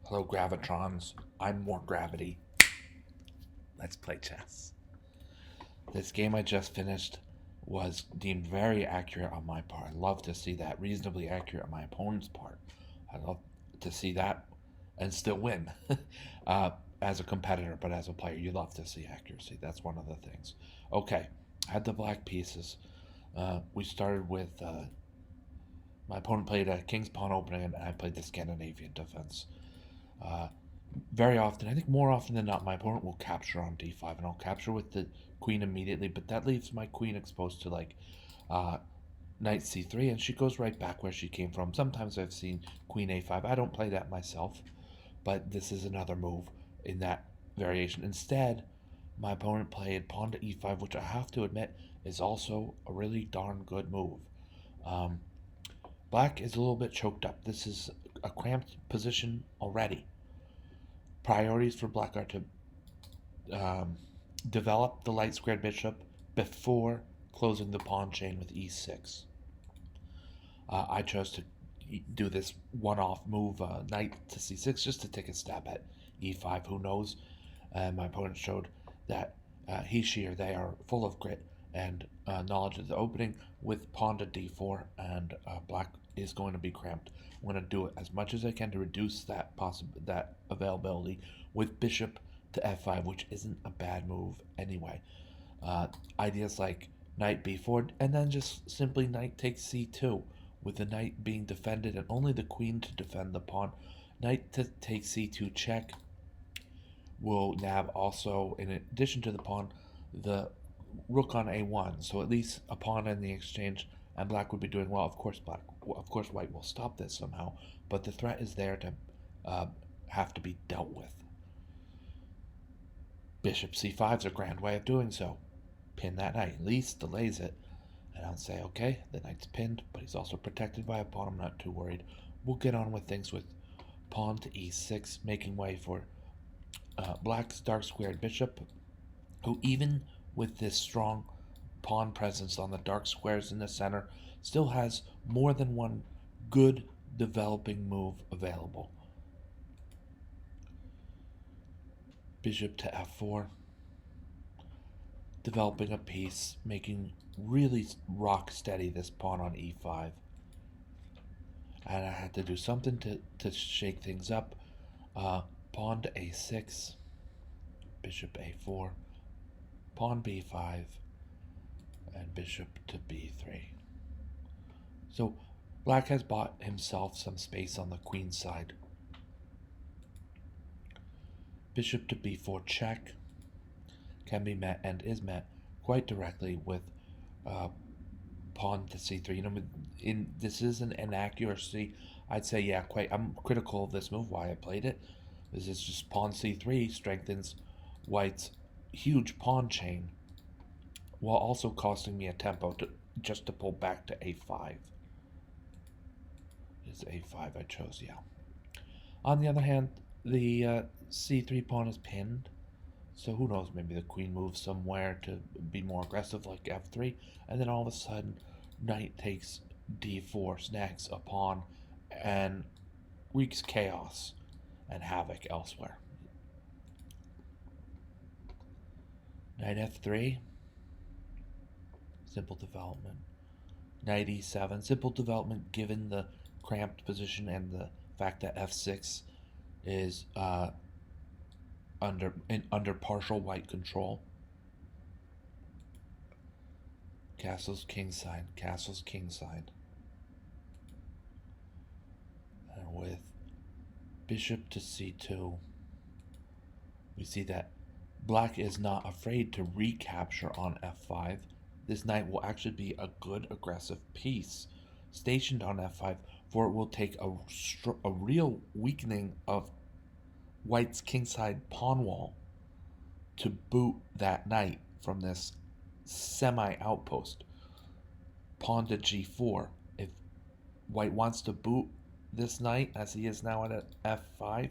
Hello, Gravitrons. I'm more gravity. Let's play chess. This game I just finished was deemed very accurate on my part. I love to see that. Reasonably accurate on my opponent's part. I love to see that and still win. uh, as a competitor, but as a player, you love to see accuracy. That's one of the things. Okay, I had the black pieces. We started with my opponent played a king's pawn opening, and I played the Scandinavian defense. Uh, Very often, I think more often than not, my opponent will capture on d5, and I'll capture with the queen immediately, but that leaves my queen exposed to like uh, knight c3, and she goes right back where she came from. Sometimes I've seen queen a5. I don't play that myself, but this is another move in that variation. Instead, my opponent played pawn to e5, which I have to admit is also a really darn good move. Um, Black is a little bit choked up. This is a cramped position already. Priorities for black are to um, develop the light squared bishop before closing the pawn chain with e6. I chose to do this one-off move, knight to c6, just to take a stab at e5. Who knows? My opponent showed that he, she, or they are full of grit and knowledge of the opening with pawn to d4, and black is going to be cramped. I'm going to do it as much as I can to reduce that availability with bishop to f5, which isn't a bad move anyway. Ideas like knight b4, and then just simply knight takes c2, with the knight being defended and only the queen to defend the pawn. Knight to take c2 check will nab also, in addition to the pawn, the rook on a1. So at least a pawn in the exchange, and black would be doing well. Of course, white will stop this somehow, but the threat is there to uh, have to be dealt with. Bishop c5 is a grand way of doing so. Pin that knight, at least delays it. And I'll say, okay, the knight's pinned, but he's also protected by a pawn. I'm not too worried. We'll get on with things with pawn to e6, making way for black's dark squared bishop, who even with this strong pawn presence on the dark squares in the center, still has more than one good developing move available. Bishop to f4, developing a piece, making really rock steady this pawn on e5. And I had to do something to shake things up. Pawn to a6, bishop a4, pawn b5, and bishop to b3. So black has bought himself some space on the queen side. Bishop to b4 check can be met and is met quite directly with uh, pawn to c3. This is an inaccuracy. I'd say, yeah, quite. I'm critical of this move. Why I played it. This is just pawn c3 strengthens white's huge pawn chain, while also costing me a tempo to pull back to a5. It's a5 I chose, yeah. On the other hand, the c3 pawn is pinned, so who knows, maybe the queen moves somewhere to be more aggressive like f3, and then all of a sudden knight takes d4, snags a pawn, and wreaks chaos and havoc elsewhere. Knight f3, simple development. Knight e7, simple development given the cramped position and the fact that f6 is under partial white control. Castle's kingside, castle's kingside. And with bishop to c2, we see that black is not afraid to recapture on f5. This knight will actually be a good aggressive piece stationed on f5, for it will take a real weakening of white's kingside pawn wall to boot that knight from this semi-outpost. Pawn to g4. If white wants to boot this knight, as he is now at f5,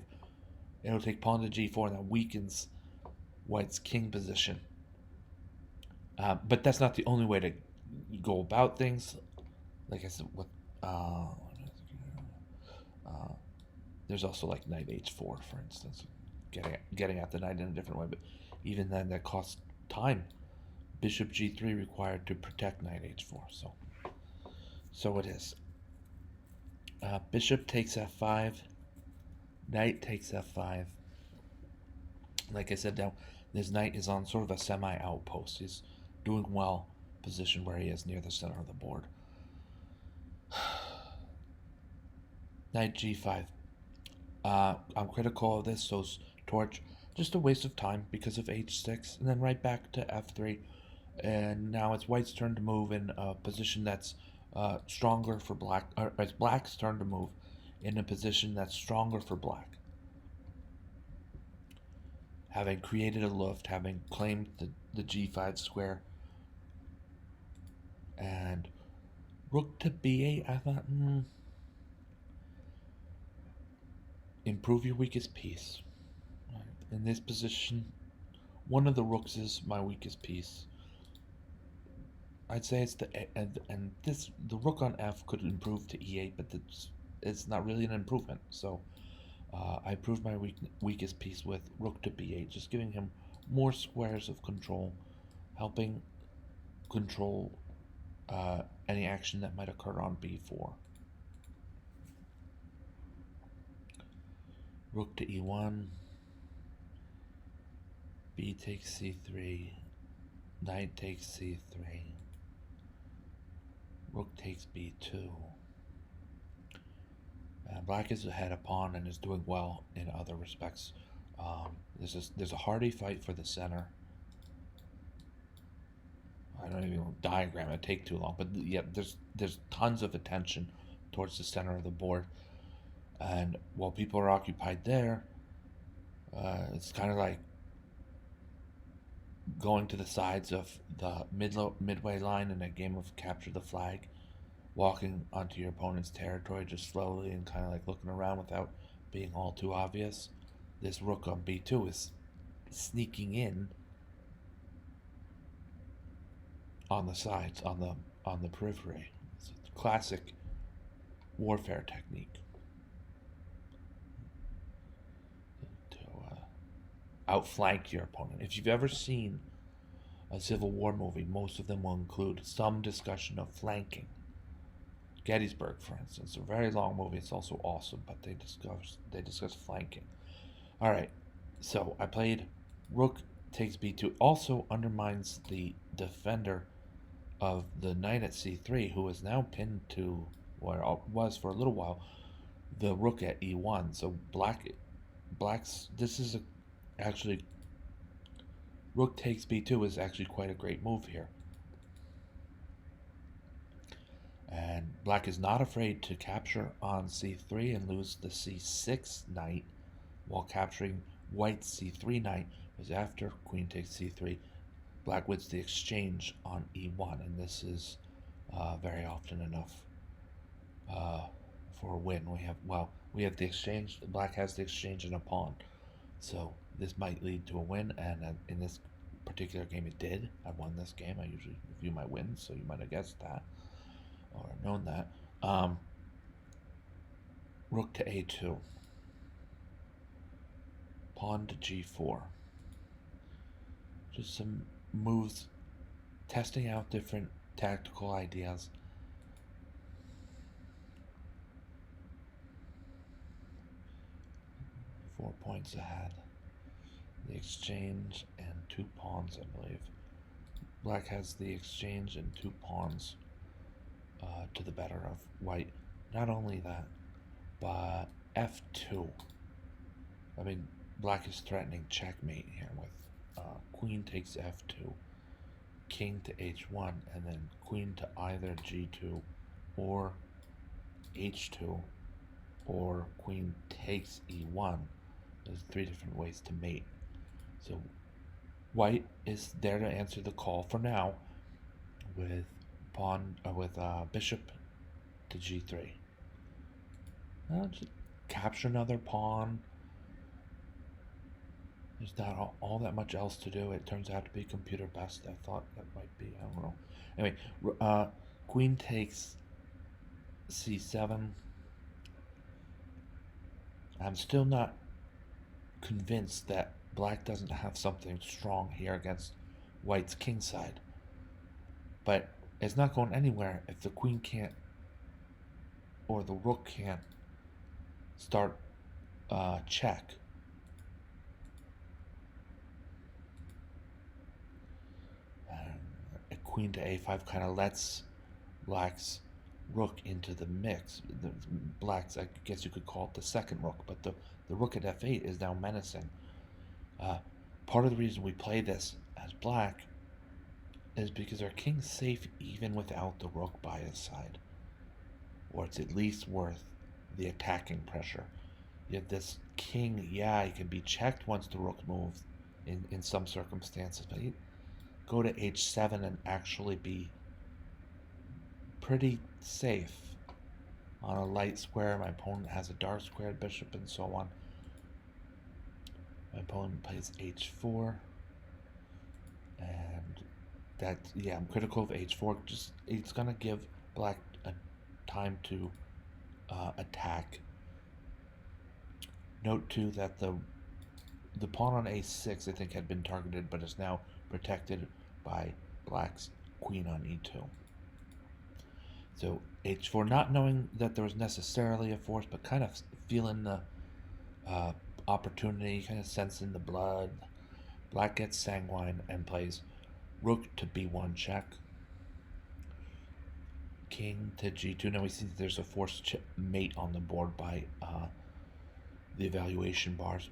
it'll take pawn to g4, and that weakens white's king position. But that's not the only way to go about things. Like I said, with There's also like knight h4, for instance, getting at the knight in a different way. But even then, that costs time. Bishop g3 required to protect knight h4. So it is. Bishop takes f5. Knight takes f5. Like I said, now this knight is on sort of a semi-outpost. He's doing well positioned where he is near the center of the board. Knight g5. I'm critical of this, so torch. Just a waste of time because of h6, and then right back to f3. And now it's white's turn to move in a position that's stronger for black. Or it's black's turn to move in a position that's stronger for black. Having created a luft, having claimed the g5 square, and rook to b8, I thought, improve your weakest piece. In this position, one of the rooks is my weakest piece. I'd say it's the rook on f could improve to e8, but it's not really an improvement. So I improved my weakest piece with rook to b8, just giving him more squares of control, helping control any action that might occur on b4. Rook to e1, b takes c3, knight takes c3, rook takes b2. Black is ahead a pawn and is doing well in other respects. There's a hardy fight for the center. I don't even diagram it, take too long, but yeah, there's tons of attention towards the center of the board, and while people are occupied there, it's kind of like going to the sides of the midway line in a game of capture the flag, walking onto your opponent's territory just slowly and kind of like looking around without being all too obvious. This rook on b2 is sneaking in on the sides, on the periphery. It's a classic warfare technique to outflank your opponent. If you've ever seen a Civil War movie, most of them will include some discussion of flanking. Gettysburg, for instance, a very long movie. It's also awesome, but they discuss flanking. All right, so I played rook takes b2. Also undermines the defender of the knight at c3, who is now pinned to where it was for a little while, the rook at e1. So black's this is actually rook takes b2 is actually quite a great move here. And black is not afraid to capture on c3 and lose the c6 knight while capturing white's c3 knight, because after queen takes c3, black wins the exchange on e1, and this is very often enough for a win. We have the exchange. Black has the exchange and a pawn, so this might lead to a win. And in this particular game, it did. I won this game. I usually review my wins, so you might have guessed that or known that. Rook to a2, pawn to g4. Just some moves, testing out different tactical ideas. Four points ahead. The exchange and two pawns, I believe. Black has the exchange and two pawns to the better of white. Not only that, but f2. I mean, black is threatening checkmate here with queen takes f2, king to h1, and then queen to either g2 or h2, or queen takes e1. There's three different ways to mate. So white is there to answer the call for now with bishop to g3. Just capture another pawn. There's not all that much else to do. It turns out to be computer best. I thought that might be. I don't know. Anyway, queen takes c7. I'm still not convinced that black doesn't have something strong here against white's king side. But it's not going anywhere if the queen can't or the rook can't start check. A queen to a5 kind of lets black's rook into the mix. The black's, I guess you could call it the second rook, but the rook at f8 is now menacing. Part of the reason we play this as black is because our king's safe even without the rook by his side. Or it's at least worth the attacking pressure. Yet this king, yeah, he can be checked once the rook moves in some circumstances, but he'd go to h7 and actually be pretty safe on a light square. My opponent has a dark squared bishop and so on. My opponent plays h4, and that, yeah, I'm critical of h4. Just, it's gonna give black a time to attack. Note too that the pawn on a6 I think had been targeted, but is now protected by black's queen on e2. So h4, not knowing that there was necessarily a force, but kind of feeling the opportunity, kind of sensing the blood. Black gets sanguine and plays rook to b1 check, king to g2. Now we see that there's a forced mate on the board by the evaluation bars.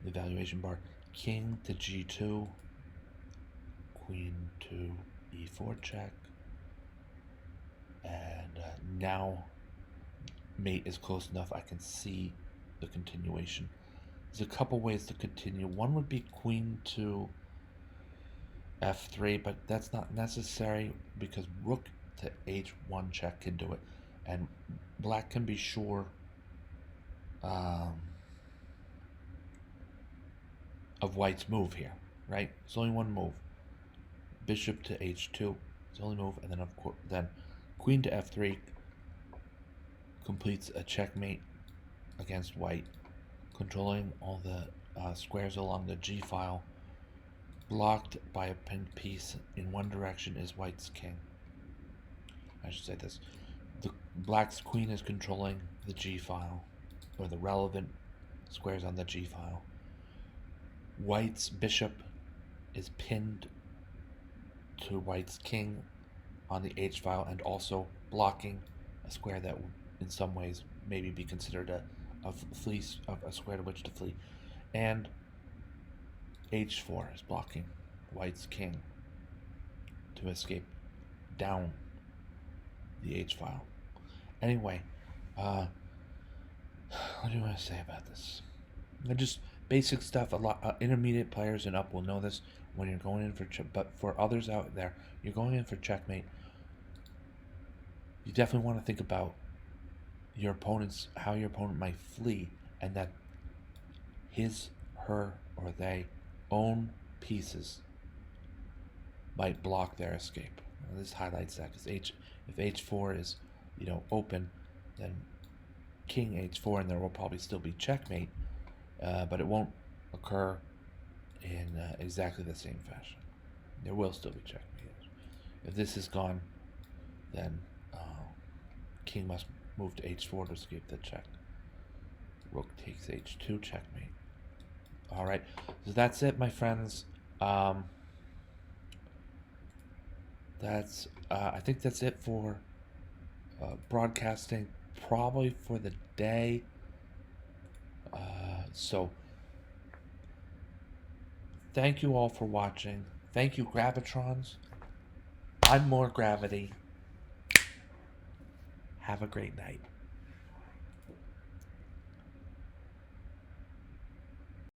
The evaluation bar, king to g2, queen to e4 check, and now mate is close enough I can see the continuation. There's a couple ways to continue. One would be queen to f3, but that's not necessary because rook to h1 check can do it, and black can be sure of white's move here, right? It's only one move. Bishop to h2, it's only move, and then of course, then queen to f3 completes a checkmate against white, controlling all the squares along the g file. Blocked by a pinned piece in one direction is white's king. I should say this. The black's queen is controlling the g file, or the relevant squares on the g file. White's bishop is pinned to white's king on the h file and also blocking a square that would in some ways maybe be considered a square to which to flee. And h4 is blocking white's king to escape down the h file. Anyway, what do you want to say about this? Just basic stuff. A lot intermediate players and up will know this when you're going in for but for others out there, you're going in for checkmate. You definitely want to think about your opponent's, how your opponent might flee, and that his, her, or they own pieces might block their escape. Now, this highlights that because if h4 is, open, then king h4, and there will probably still be checkmate, but it won't occur in exactly the same fashion. There will still be checkmate. If this is gone, then king must move to h4 to escape the check. Rook takes h2, checkmate. All right, so that's it, my friends. I think that's it for broadcasting, probably for the day. So thank you all for watching. Thank you, Gravitrons. I'm More Gravity. Have a great night.